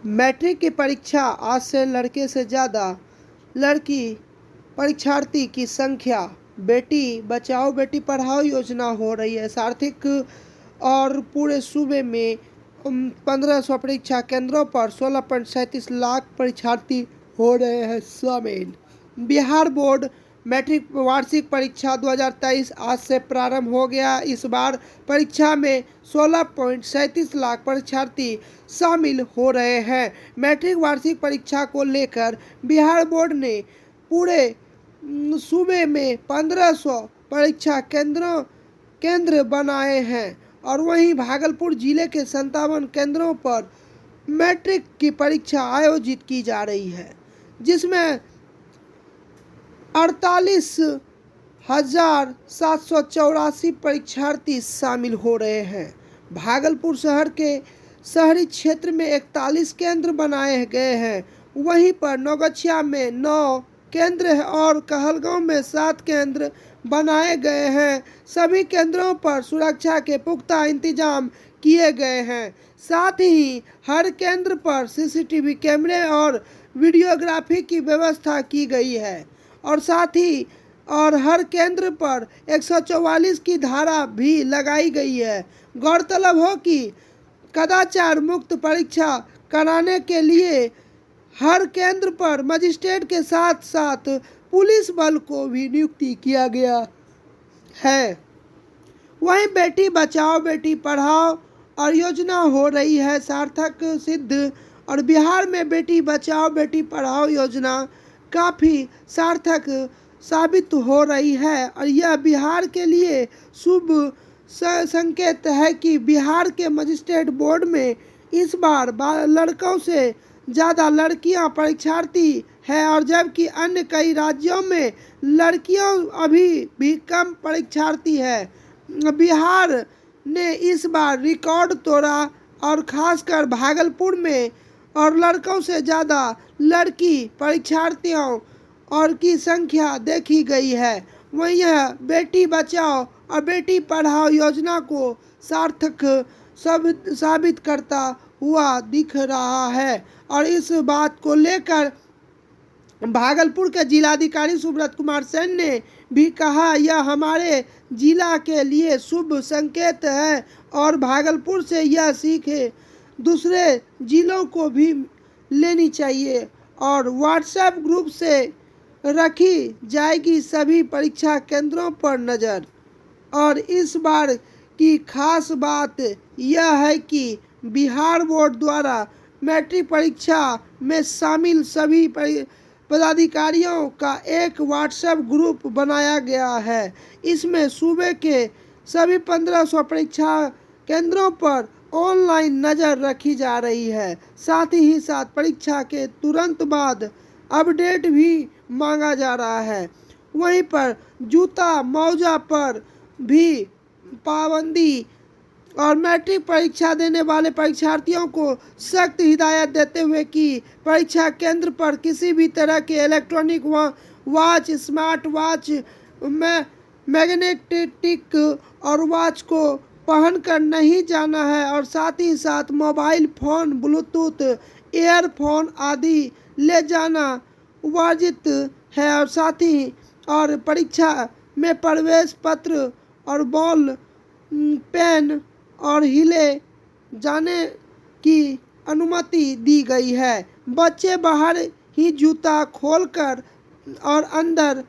Matric की परीक्षा आज से लड़के से ज़्यादा लड़की परीक्षार्थी की संख्या। बेटी बचाओ बेटी पढ़ाओ योजना हो रही है सार्थक और पूरे सूबे में 1500 परीक्षा केंद्रों पर 16.37 लाख परीक्षार्थी हो रहे हैं शामिल। बिहार बोर्ड मैट्रिक वार्षिक परीक्षा 2023 आज से प्रारंभ हो गया। इस बार परीक्षा में 16.37 लाख परीक्षार्थी शामिल हो रहे हैं। मैट्रिक वार्षिक परीक्षा को लेकर बिहार बोर्ड ने पूरे सूबे में 1500 परीक्षा केंद्र बनाए हैं और वहीं भागलपुर जिले के 57 केंद्रों पर मैट्रिक की परीक्षा आयोजित की जा रही है, जिसमें 48,784 परीक्षार्थी शामिल हो रहे हैं। भागलपुर शहर के शहरी क्षेत्र में 41 केंद्र बनाए गए हैं। वहीं पर नौगछिया में 9 केंद्र है और कहलगांव में 7 केंद्र बनाए गए हैं। सभी केंद्रों पर सुरक्षा के पुख्ता इंतजाम किए गए हैं। साथ ही हर केंद्र पर सीसीटीवी कैमरे और वीडियोग्राफी की व्यवस्था की गई है और साथ ही हर केंद्र पर 144 की धारा भी लगाई गई है। गौरतलब हो कि कदाचार मुक्त परीक्षा कराने के लिए हर केंद्र पर मजिस्ट्रेट के साथ साथ पुलिस बल को भी नियुक्ति किया गया है। वहीं बेटी बचाओ बेटी पढ़ाओ और योजना हो रही है सार्थक सिद्ध और बिहार में बेटी बचाओ बेटी पढ़ाओ योजना काफ़ी सार्थक साबित हो रही है और यह बिहार के लिए शुभ संकेत है कि बिहार के मजिस्ट्रेट बोर्ड में इस बार लड़कों से ज़्यादा लड़कियां परीक्षार्थी है और जबकि अन्य कई राज्यों में लड़कियों अभी भी कम परीक्षार्थी है। बिहार ने इस बार रिकॉर्ड तोड़ा और खासकर भागलपुर में और लड़कों से ज़्यादा लड़की परीक्षार्थियों और की संख्या देखी गई है। वहीं यह बेटी बचाओ और बेटी पढ़ाओ योजना को सार्थक साबित करता हुआ दिख रहा है और इस बात को लेकर भागलपुर के जिलाधिकारी सुब्रत कुमार सेन ने भी कहा, यह हमारे जिला के लिए शुभ संकेत है और भागलपुर से यह सीखे दूसरे जिलों को भी लेनी चाहिए और व्हाट्सएप ग्रुप से रखी जाएगी सभी परीक्षा केंद्रों पर नज़र। और इस बार की खास बात यह है कि बिहार बोर्ड द्वारा मैट्रिक परीक्षा में शामिल सभी पदाधिकारियों का एक व्हाट्सएप ग्रुप बनाया गया है। इसमें सूबे के सभी 1500 परीक्षा केंद्रों पर ऑनलाइन नज़र रखी जा रही है। साथ ही साथ परीक्षा के तुरंत बाद अपडेट भी मांगा जा रहा है। वहीं पर जूता मौजा पर भी पाबंदी और मैट्रिक परीक्षा देने वाले परीक्षार्थियों को सख्त हिदायत देते हुए कि परीक्षा केंद्र पर किसी भी तरह के electronic watch, smart watch, magnetic और वॉच को पहनकर नहीं जाना है और साथ ही साथ मोबाइल फ़ोन, ब्लूटूथ, ईयरफोन आदि ले जाना वर्जित है और साथ ही और परीक्षा में प्रवेश पत्र और बॉल पेन और हिले जाने की अनुमति दी गई है। बच्चे बाहर ही जूता खोलकर और अंदर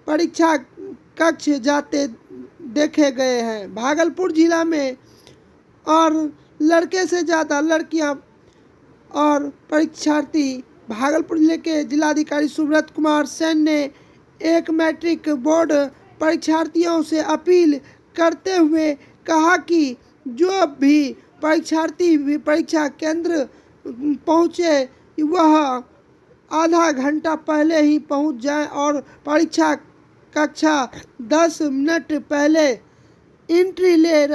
परीक्षा कक्ष जाते देखे गए हैं। भागलपुर जिला में और लड़के से ज़्यादा लड़कियां और परीक्षार्थी। भागलपुर जिले के जिलाधिकारी सुब्रत कुमार सेन ने एक मैट्रिक बोर्ड परीक्षार्थियों से अपील करते हुए कहा कि जो भी परीक्षार्थी परीक्षा केंद्र पहुँचे वह आधा घंटा पहले ही पहुँच जाए और परीक्षा कक्षा 10 मिनट पहले एंट्री ले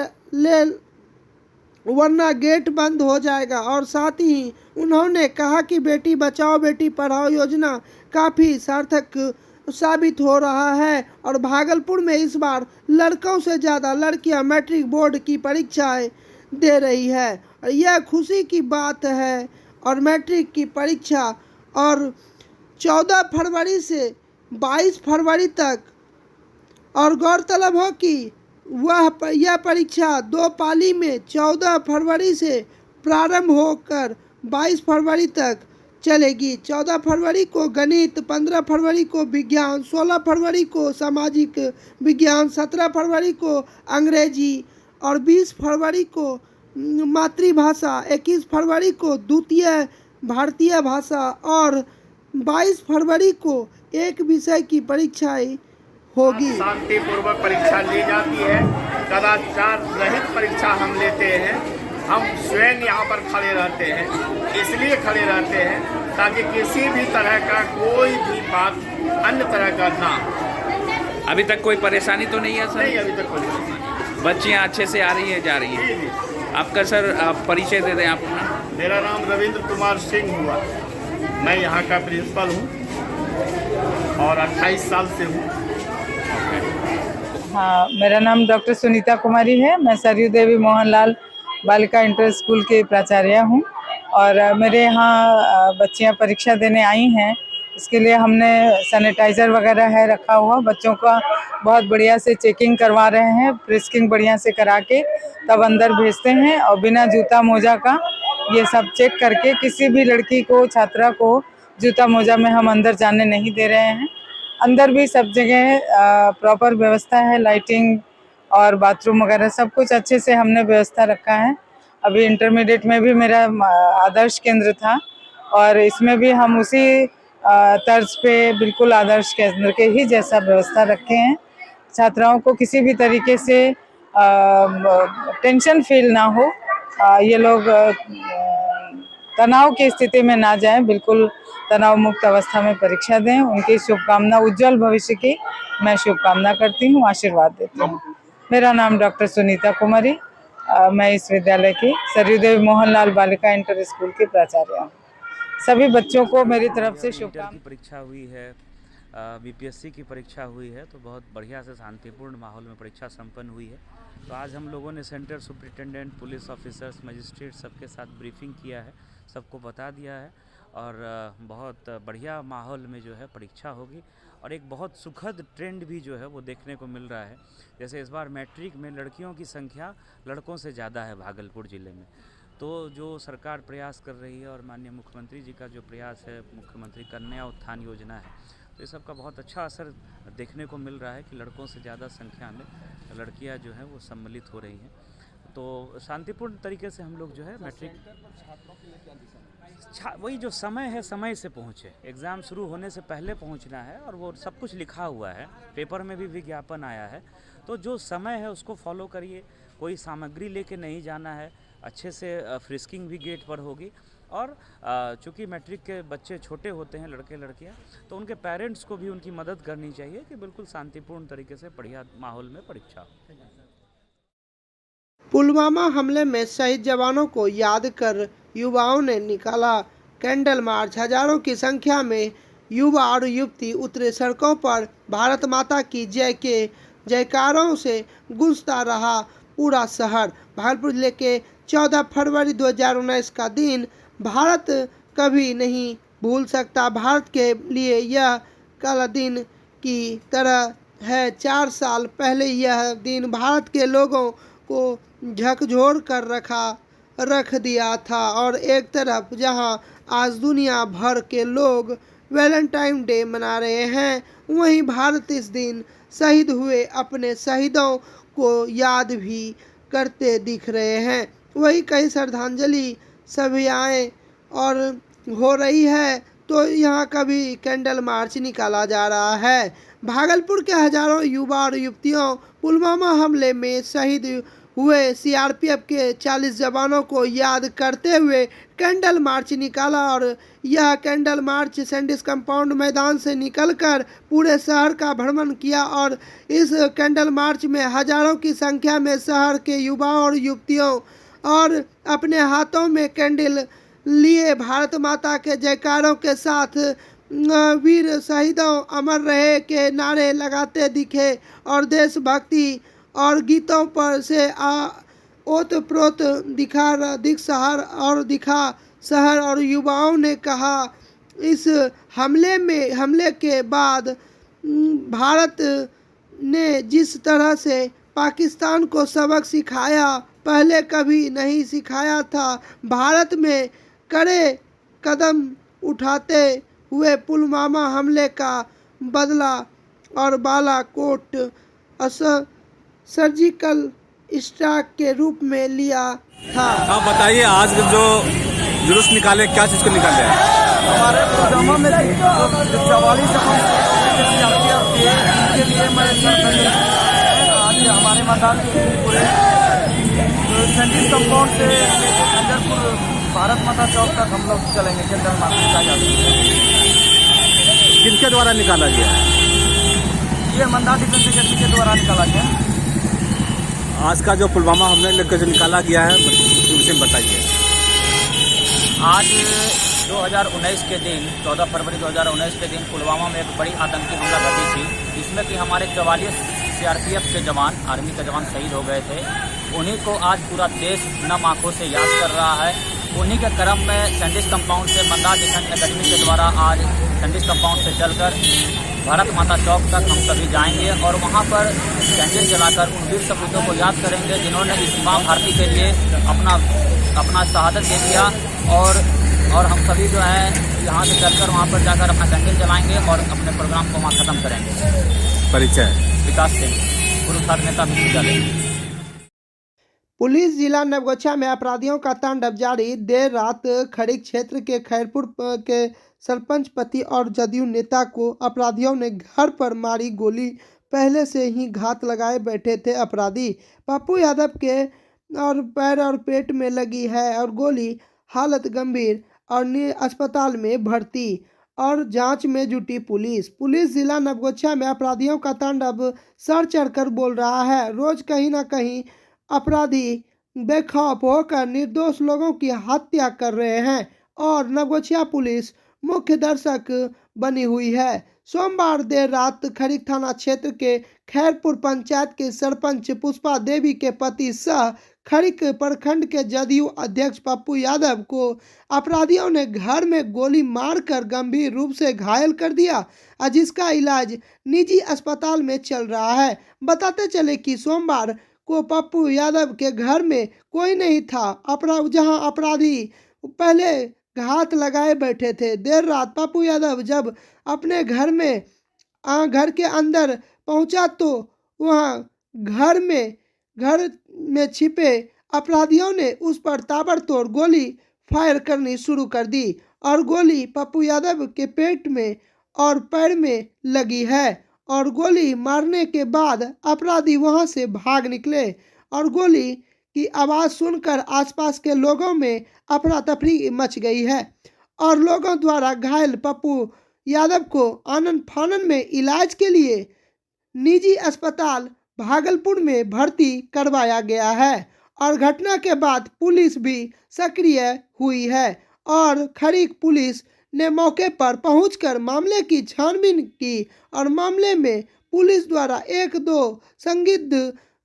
वरना गेट बंद हो जाएगा। और साथ ही उन्होंने कहा कि बेटी बचाओ बेटी पढ़ाओ योजना काफ़ी सार्थक साबित हो रहा है और भागलपुर में इस बार लड़कों से ज़्यादा लड़कियां मैट्रिक बोर्ड की परीक्षाएं दे रही है और यह खुशी की बात है। और मैट्रिक की परीक्षा और 14 फरवरी से 22 फरवरी तक। और गौरतलब हो कि यह परीक्षा 2 पाली में 14 फरवरी से प्रारंभ होकर 22 फरवरी तक चलेगी। 14 फरवरी को गणित, 15 फरवरी को विज्ञान, 16 फरवरी को सामाजिक विज्ञान, 17 फरवरी को अंग्रेजी और 20 फरवरी को मातृभाषा, 21 फरवरी को द्वितीय भारतीय भाषा और 22 फरवरी को एक विषय की परीक्षाएं होगी। शांतिपूर्वक परीक्षा ली जाती है। कदाचार रहित परीक्षा हम लेते हैं। हम स्वयं यहाँ पर खड़े रहते हैं, इसलिए खड़े रहते हैं ताकि किसी भी तरह का कोई भी बात अन्य तरह का ना हो। अभी तक कोई परेशानी तो नहीं है सर? नहीं, अभी तक कोई परेशानी। बच्चियाँ अच्छे से आ रही हैं, जा रही हैं? जी। आपका सर आप परिचय दे दें अपना। मेरा नाम रविंद्र कुमार सिंह हुआ। मैं यहाँ का प्रिंसिपल हूँ और 28 साल से हूँ। हाँ, मेरा नाम डॉक्टर सुनीता कुमारी है। मैं सरयू देवी मोहनलाल बालिका इंटर स्कूल की प्राचार्य हूँ और मेरे यहाँ बच्चियाँ परीक्षा देने आई हैं। इसके लिए हमने सैनिटाइज़र वगैरह है रखा हुआ। बच्चों का बहुत बढ़िया से चेकिंग करवा रहे हैं, फ्रिस्किंग बढ़िया से करा के तब अंदर भेजते हैं और बिना जूता मोजा का ये सब चेक करके किसी भी लड़की को, छात्रा को जूता मोजा में हम अंदर जाने नहीं दे रहे हैं। अंदर भी सब जगह प्रॉपर व्यवस्था है, लाइटिंग और बाथरूम वगैरह सब कुछ अच्छे से हमने व्यवस्था रखा है। अभी इंटरमीडिएट में भी मेरा आदर्श केंद्र था और इसमें भी हम उसी तर्ज पे बिल्कुल आदर्श केंद्र के ही जैसा व्यवस्था रखे हैं। छात्राओं को किसी भी तरीके से टेंशन फील ना हो, ये लोग तनाव की स्थिति में ना जाएं, बिल्कुल तनाव मुक्त अवस्था में परीक्षा दें। उनकी शुभकामना, उज्जवल भविष्य की मैं शुभकामना करती हूँ, आशीर्वाद देती हूँ। मेरा नाम डॉक्टर सुनीता कुमारी, मैं इस विद्यालय की सरयू देवी मोहनलाल बालिका इंटर स्कूल की प्राचार्य हूँ। सभी बच्चों को मेरी तरफ से शुभकामनाएं। की परीक्षा हुई है, बीपीएससी की परीक्षा हुई है, तो बहुत बढ़िया से शांतिपूर्ण माहौल में परीक्षा संपन्न हुई है। तो आज हम लोगों ने centre superintendent, police officers, magistrate सबके साथ ब्रीफिंग किया है, सबको बता दिया है और बहुत बढ़िया माहौल में जो है परीक्षा होगी। और एक बहुत सुखद ट्रेंड भी जो है वो देखने को मिल रहा है। जैसे इस बार मैट्रिक में लड़कियों की संख्या लड़कों से ज़्यादा है भागलपुर ज़िले में। तो जो सरकार प्रयास कर रही है और माननीय मुख्यमंत्री जी का जो प्रयास है, मुख्यमंत्री कन्या उत्थान योजना है, तो इस सब का बहुत अच्छा असर देखने को मिल रहा है कि लड़कों से ज़्यादा संख्या में लड़कियां जो हैं वो सम्मिलित हो रही हैं। तो शांतिपूर्ण तरीके से हम लोग जो है मैट्रिक, वही जो समय है समय से पहुँचे, एग्ज़ाम शुरू होने से पहले पहुँचना है और वो सब कुछ लिखा हुआ है, पेपर में भी विज्ञापन आया है। तो जो समय है उसको फॉलो करिए, कोई सामग्री लेके नहीं जाना है, अच्छे से फ्रिस्किंग भी गेट पर होगी। और चूँकि मैट्रिक के बच्चे छोटे होते हैं, लड़के लड़कियां, तो उनके पेरेंट्स को भी उनकी मदद करनी चाहिए कि बिल्कुल शांतिपूर्ण तरीके से बढ़िया माहौल में परीक्षा हो। पुलवामा हमले में शहीद जवानों को याद कर युवाओं ने निकाला कैंडल मार्च। हजारों की संख्या में युवा और युवती उतरे सड़कों पर। भारत माता की जय के जयकारों से गूंजता रहा पूरा शहर। भागलपुर जिले के 14 फरवरी 2019 का दिन भारत कभी नहीं भूल सकता। भारत के लिए यह काला दिन की तरह है। 4 साल पहले यह दिन भारत के लोगों को झकझोर कर रख दिया था और एक तरफ जहां आज दुनिया भर के लोग वैलेंटाइन डे मना रहे हैं, वहीं भारत इस दिन शहीद हुए अपने शहीदों को याद भी करते दिख रहे हैं। वही कई श्रद्धांजलि सभाएं और हो रही है, तो यहाँ कभी कैंडल मार्च निकाला जा रहा है। भागलपुर के हजारों युवा और युवतियों पुलवामा हमले में शहीद हुए सीआरपीएफ के 40 जवानों को याद करते हुए कैंडल मार्च निकाला और यह कैंडल मार्च सैंडिस कंपाउंड मैदान से निकलकर पूरे शहर का भ्रमण किया और इस कैंडल मार्च में हजारों की संख्या में शहर के युवा और युवतियों और अपने हाथों में कैंडल लिए भारत माता के जयकारों के साथ वीर शहीदों अमर रहे के नारे लगाते दिखे और देशभक्ति और गीतों पर से ओत प्रोत दिखा शहर और युवाओं ने कहा इस हमले के बाद भारत ने जिस तरह से पाकिस्तान को सबक सिखाया, पहले कभी नहीं सिखाया था। भारत में कड़े कदम उठाते हुए पुलवामा हमले का बदला और बालाकोट सर्जिकल स्ट्राइक के रूप में लिया था। आप बताइए, आज जो जुलूस निकाले, क्या चीज़ को निकाले हैं? हमारे पुलवामा में जो 44 के लिए मैं आज हमारे मैदान के पूरे सेंट्रल कंपाउंड से अंदरपुर भारत माता चौक तक हम लोग चलेंगे। जनरल मार्केट का किनके द्वारा निकाला गया? ये मंदार डिफेंस एकेडमी के द्वारा निकाला गया। आज का जो पुलवामा हमले लेकर जो निकाला गया है, उसके विषय में बताइए। आज 2019 के दिन 14 फरवरी 2019 के दिन पुलवामा में एक बड़ी आतंकी हमला घटी थी, जिसमें कि हमारे 44 CRPF के जवान, आर्मी के जवान शहीद हो गए थे। उन्हीं को आज पूरा देश नम आंखों से याद कर रहा है। उन्हीं के क्रम में सैंडिस कंपाउंड से मंदार डिफेंस एकेडमी के द्वारा आज सैंडिस कंपाउंड से चलकर भारत माता चौक तक हम सभी जाएंगे और वहां पर कैंडल जलाकर उन वीर सपूतों को याद करेंगे जिन्होंने इस माँ भारती के लिए अपना शहादत दे दिया। और हम सभी जो है यहाँ से चलकर वहाँ पर जाकर अपना कैंडल जलाएंगे और अपने प्रोग्राम को वहाँ ख़त्म करेंगे। परिचय विकास सिंह, पूर्व छात्र नेता विश्वविद्यालय। पुलिस जिला नवगछिया में अपराधियों का तांडव जारी। देर रात खड़ी क्षेत्र के खैरपुर के सरपंच पति और जदयू नेता को अपराधियों ने घर पर मारी गोली। पहले से ही घात लगाए बैठे थे अपराधी। पप्पू यादव के और पैर और पेट में लगी है और गोली, हालत गंभीर और अस्पताल में भर्ती और जांच में जुटी पुलिस जिला नवगछिया में अपराधियों का तांडव सर चढ़कर बोल रहा है। रोज कहीं ना कहीं अपराधी बेखौफ होकर निर्दोष लोगों की हत्या कर रहे हैं और नवगछिया पुलिस मुख्य दर्शक बनी हुई है। सोमवार देर रात खरीक थाना क्षेत्र के खैरपुर पंचायत के सरपंच पुष्पा देवी के पति सह खरीक प्रखंड के जदयू अध्यक्ष पप्पू यादव को अपराधियों ने घर में गोली मारकर गंभीर रूप से घायल कर दिया, जिसका इलाज निजी अस्पताल में चल रहा है। बताते चले कि सोमवार को पप्पू यादव के घर में कोई नहीं था, जहां अपराधी पहले घात लगाए बैठे थे। देर रात पप्पू यादव जब अपने घर घर के अंदर पहुंचा तो वहां घर में छिपे अपराधियों ने उस पर ताबड़तोड़ गोली फायर करनी शुरू कर दी और गोली पप्पू यादव के पेट में और पैर में लगी है और गोली मारने के बाद अपराधी वहां से भाग निकले और गोली की आवाज़ सुनकर आसपास के लोगों में अफरा तफरी मच गई है और लोगों द्वारा घायल पप्पू यादव को आनन फानन में इलाज के लिए निजी अस्पताल भागलपुर में भर्ती करवाया गया है और घटना के बाद पुलिस भी सक्रिय हुई है और खरीक पुलिस ने मौके पर पहुंचकर मामले की छानबीन की और मामले में पुलिस द्वारा 1-2 संदिग्ध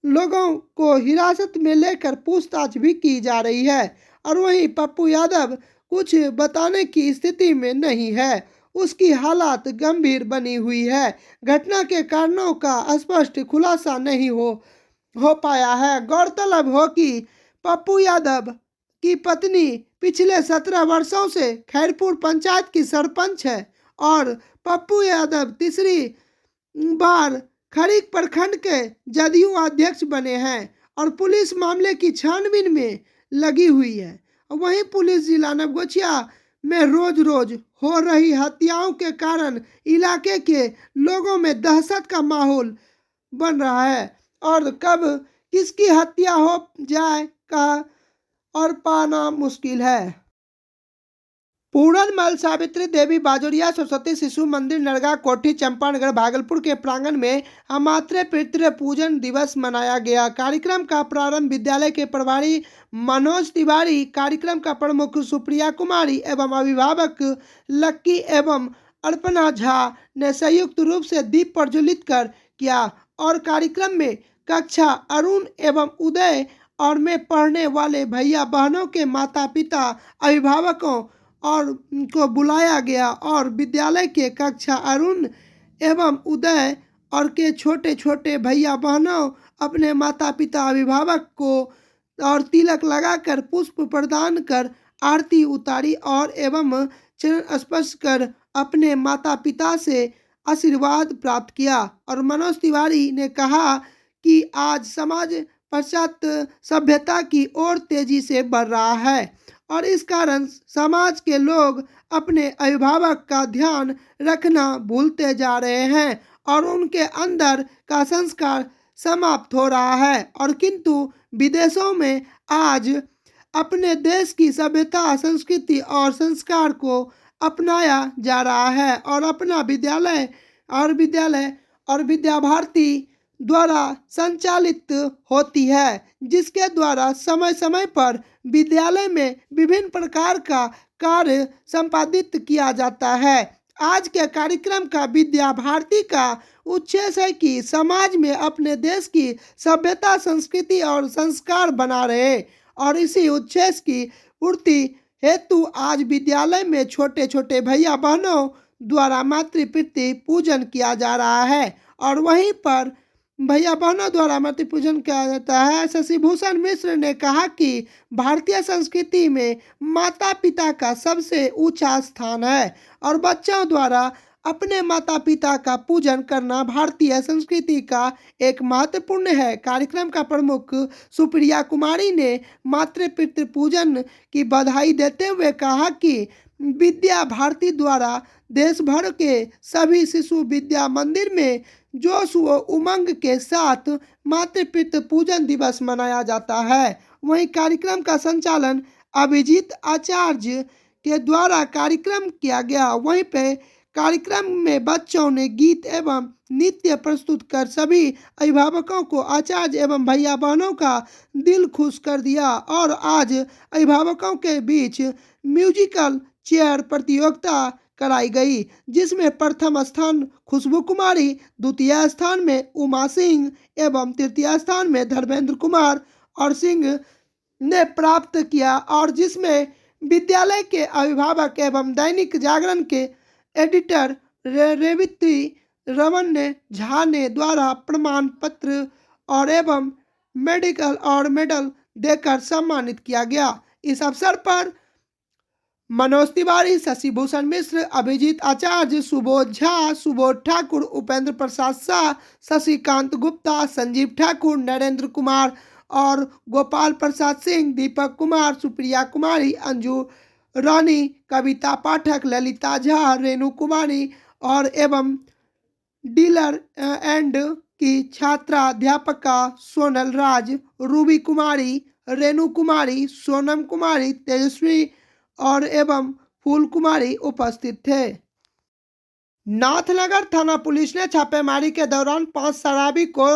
लोगों को हिरासत में लेकर पूछताछ भी की जा रही है और वहीं पप्पू यादव कुछ बताने की स्थिति में नहीं है, उसकी हालत गंभीर बनी हुई है। घटना के कारणों का स्पष्ट खुलासा नहीं हो पाया है। गौरतलब हो कि पप्पू यादव की पत्नी पिछले 17 वर्षों से खैरपुर पंचायत की सरपंच है और पप्पू यादव तीसरी बार खरीक प्रखंड के जदयू अध्यक्ष बने हैं और पुलिस मामले की छानबीन में लगी हुई है। वहीं पुलिस जिला नवगछिया में रोज हो रही हत्याओं के कारण इलाके के लोगों में दहशत का माहौल बन रहा है और कब किसकी हत्या हो जाए का और पाना मुश्किल है। पूरनमल सावित्री देवी बाजोरिया सरस्वती शिशु मंदिर नरगा कोठी चंपानगर भागलपुर के प्रांगण में अमात्रे पितृ पूजन दिवस मनाया गया। कार्यक्रम का प्रारंभ विद्यालय के प्रभारी मनोज तिवारी, कार्यक्रम का प्रमुख सुप्रिया कुमारी एवं अभिभावक लक्की एवं अर्पणा झा ने संयुक्त रूप से दीप प्रज्वलित कर किया और कार्यक्रम में कक्षा अरुण एवं उदय और में पढ़ने वाले भैया बहनों के माता पिता अभिभावकों और को बुलाया गया और विद्यालय के कक्षा अरुण एवं उदय और के छोटे छोटे भैया बहनों अपने माता पिता अभिभावक को और तिलक लगाकर पुष्प प्रदान कर आरती उतारी और एवं चरण स्पर्श कर अपने माता पिता से आशीर्वाद प्राप्त किया। और मनोज तिवारी ने कहा कि आज समाज पाश्चात्य सभ्यता की ओर तेजी से बढ़ रहा है और इस कारण समाज के लोग अपने अभिभावक का ध्यान रखना भूलते जा रहे हैं और उनके अंदर का संस्कार समाप्त हो रहा है। और किंतु विदेशों में आज अपने देश की सभ्यता संस्कृति और संस्कार को अपनाया जा रहा है और अपना विद्यालय और विद्या भारती द्वारा संचालित होती है, जिसके द्वारा समय समय पर विद्यालय में विभिन्न प्रकार का कार्य संपादित किया जाता है। आज के कार्यक्रम का विद्या भारती का उद्देश्य है कि समाज में अपने देश की सभ्यता संस्कृति और संस्कार बना रहे और इसी उद्देश्य की पूर्ति हेतु आज विद्यालय में छोटे छोटे भैया बहनों द्वारा मातृपितृ पूजन किया जा रहा है और वहीं पर भैया बहनों द्वारा मातृ पूजन किया जाता है। शशिभूषण मिश्र ने कहा कि भारतीय संस्कृति में माता पिता का सबसे ऊंचा स्थान है और बच्चों द्वारा अपने माता पिता का पूजन करना भारतीय संस्कृति का एक महत्वपूर्ण है। कार्यक्रम का प्रमुख सुप्रिया कुमारी ने मातृ पितृ पूजन की बधाई देते हुए कहा कि विद्या भारती द्वारा देश भर के सभी शिशु विद्या मंदिर में जोश व उमंग के साथ मातृ पितृ पूजन दिवस मनाया जाता है। वहीं कार्यक्रम का संचालन अभिजीत आचार्य के द्वारा कार्यक्रम किया गया। वहीं पे कार्यक्रम में बच्चों ने गीत एवं नृत्य प्रस्तुत कर सभी अभिभावकों को आचार्य एवं भैया बहनों का दिल खुश कर दिया और आज अभिभावकों के बीच म्यूजिकल चेयर प्रतियोगिता कराई गई, जिसमें प्रथम स्थान खुशबू कुमारी, द्वितीय स्थान में उमा सिंह एवं तृतीय स्थान में धर्मेंद्र कुमार और सिंह ने प्राप्त किया और जिसमें विद्यालय के अभिभावक एवं दैनिक जागरण के एडिटर रेवती रमन झा ने द्वारा प्रमाण पत्र और एवं मेडल देकर सम्मानित किया गया। इस अवसर पर मनोज तिवारी, शशिभूषण मिश्र, अभिजीत आचार्य, सुबोध झा, सुबोध ठाकुर, उपेंद्र प्रसाद शाह, शशिकांत गुप्ता, संजीव ठाकुर, नरेंद्र कुमार और गोपाल प्रसाद सिंह, दीपक कुमार, सुप्रिया कुमारी, अंजू रानी, कविता पाठक, ललिता झा, रेणु कुमारी और एवं डीलर एंड की छात्रा अध्यापका सोनल राज, रूबी कुमारी, रेणु कुमारी, सोनम कुमारी, तेजस्वी और एवं फूल कुमारी उपस्थित थे। नाथनगर थाना पुलिस ने छापेमारी के दौरान 5 शराबी को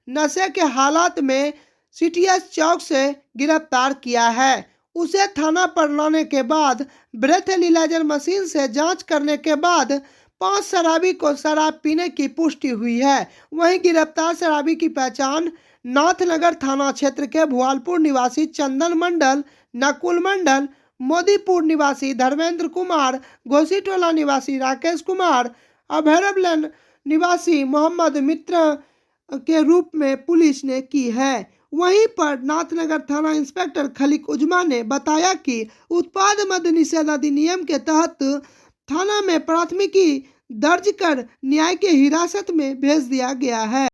नशे के हालात में सीटीएस चौक से गिरफ्तार किया है। उसे थाना पर लाने के बाद ब्रेथ एनालाइजर मशीन से जांच करने के बाद 5 शराबी को शराब पीने की पुष्टि हुई है। वहीं गिरफ्तार शराबी की पहचान नाथनगर थाना क्षेत्र के भुआलपुर निवासी चंदन मंडल, नकुल मंडल, मोदीपुर निवासी धर्मेंद्र कुमार, घोसीटोला निवासी राकेश कुमार, अभैरवलन निवासी मोहम्मद मित्र के रूप में पुलिस ने की है। वहीं पर नाथनगर थाना इंस्पेक्टर खलीक उजमा ने बताया कि उत्पाद मद्य निषेध अधिनियम के तहत थाना में प्राथमिकी दर्ज कर न्याय के हिरासत में भेज दिया गया है।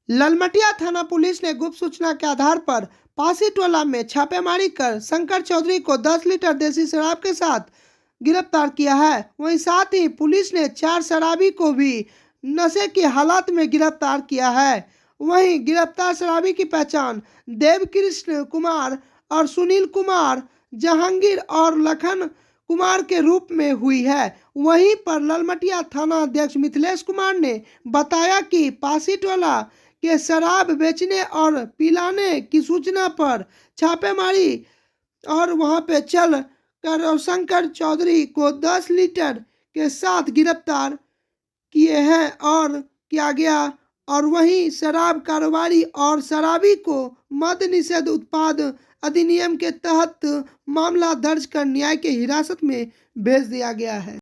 ललमटिया थाना पुलिस ने गुप्त सूचना के आधार पर पासी टोला में छापेमारी कर शंकर चौधरी को 10 लीटर देसी शराब के साथ गिरफ्तार किया है। वहीं साथ ही पुलिस ने 4 शराबी को भी नशे की हालत में गिरफ्तार किया है। वहीं गिरफ्तार शराबी की पहचान देवकृष्ण कुमार और सुनील कुमार, जहांगीर और लखन कुमार के रूप में हुई है। वहीं पर ललमटिया थाना अध्यक्ष मिथिलेश कुमार ने बताया कि पासी टोला के शराब बेचने और पिलाने की सूचना पर छापेमारी और वहां पे चल कर शंकर चौधरी को 10 लीटर के साथ गिरफ्तार किए हैं और किया गया और वहीं शराब कारोबारी और शराबी को मद्य निषेध उत्पाद अधिनियम के तहत मामला दर्ज कर न्याय के हिरासत में भेज दिया गया है।